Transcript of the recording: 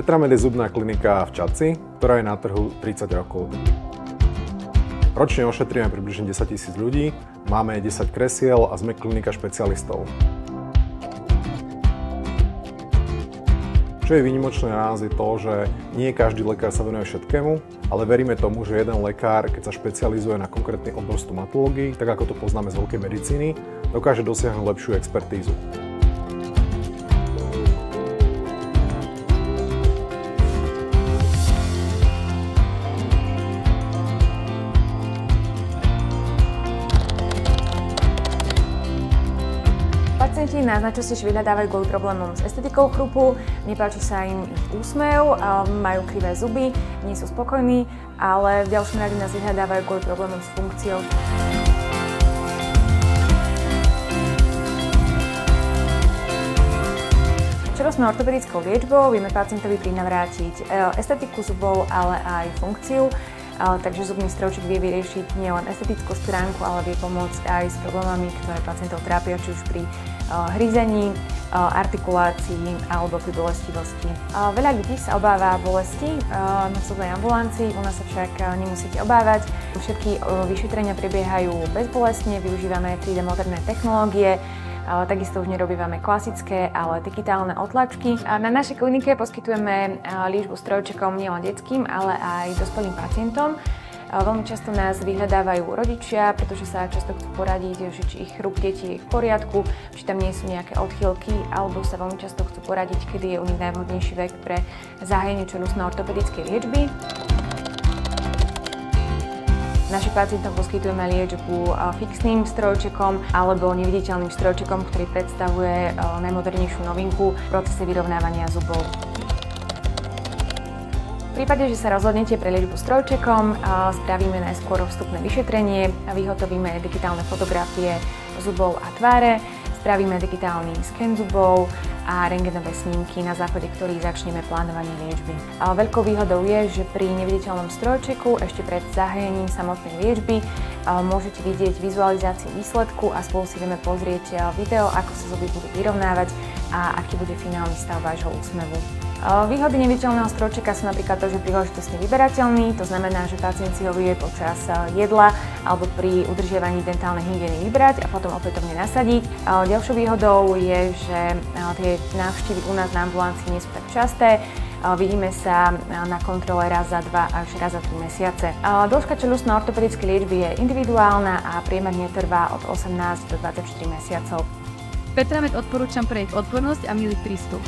Petramed je zubná klinika v Čadci, ktorá je na trhu 30 rokov. Ročne ošetríme približne 10 000 ľudí, máme 10 kresiel a sme klinika špecialistov. Čo je výnimočné na nás je to, že nie každý lekár sa venuje všetkému, ale veríme tomu, že jeden lekár, keď sa špecializuje na konkrétny obor stomatológii, tak ako to poznáme z veľkej medicíny, dokáže dosiahnuť lepšiu expertízu. Pacienti nás najčastejšie vyhľadávajú kvôli problémom s estetikou chrupu, nepáči sa im ich úsmev, majú krivé zuby, nie sú spokojní, ale v ďalšom rade nás vyhľadávajú kvôli problémom s funkciou. Čelostnou ortopedickou liečbou vieme pacientovi prinavrátiť estetiku zubov, ale aj funkciu. Takže zubný strojček vie vyriešiť nielen estetickú stránku, ale vie pomôcť aj s problémami, ktoré pacientov trápia, či už pri hryzení, artikulácii alebo pri bolestivosti. Veľa ľudí sa obáva bolesti na zubnej ambulancii, u nás sa však nemusíte obávať. Všetky vyšetrenia prebiehajú bezbolestne, využívame 3D moderné technológie. Takisto už nerobívame klasické, ale digitálne otlačky. Na našej klinike poskytujeme liečbu strojčekom nielen detským, ale aj dospelým pacientom. Veľmi často nás vyhľadávajú rodičia, pretože sa často chcú poradiť, že či ich chrup detí je v poriadku, či tam nie sú nejaké odchýlky, alebo sa veľmi často chcú poradiť, kedy je u nich najvhodnejší vek pre zahájenie čeľustno-ortopedickej liečby. Našim pacientom poskytujeme liečbu fixným strojčekom alebo neviditeľným strojčekom, ktorý predstavuje najmodernejšiu novinku v procese vyrovnávania zubov. V prípade, že sa rozhodnete pre liečbu strojčekom, spravíme najskôr vstupné vyšetrenie, vyhotovíme digitálne fotografie zubov a tváre, spravíme digitálny sken zubov a rentgenové snímky, na základe ktorých začneme plánovanie liečby. Veľkou výhodou je, že pri neviditeľnom strojčeku ešte pred zahájením samotnej liečby môžete vidieť vizualizáciu výsledku a spolu si vieme pozrieť video, ako sa zuby budú vyrovnávať a aký bude finálny stav vášho úsmevu. Výhody neviditeľného strojčeka sú napríklad to, že je príležitostne vyberateľný, to znamená, že pacient si ho vie počas jedla alebo pri udržiavaní dentálnej hygieny vybrať a potom opätovne nasadiť. Ďalšou výhodou je, že tie návštevy u nás na ambulancii nie sú tak časté. Vidíme sa na kontrole raz za 2 až raz za 3 mesiace. Dĺžka čeľustno-ortopedickej liečby je individuálna a priemerne trvá od 18 do 24 mesiacov. Petramed odporúčam pre ich odbornosť a milý prístup.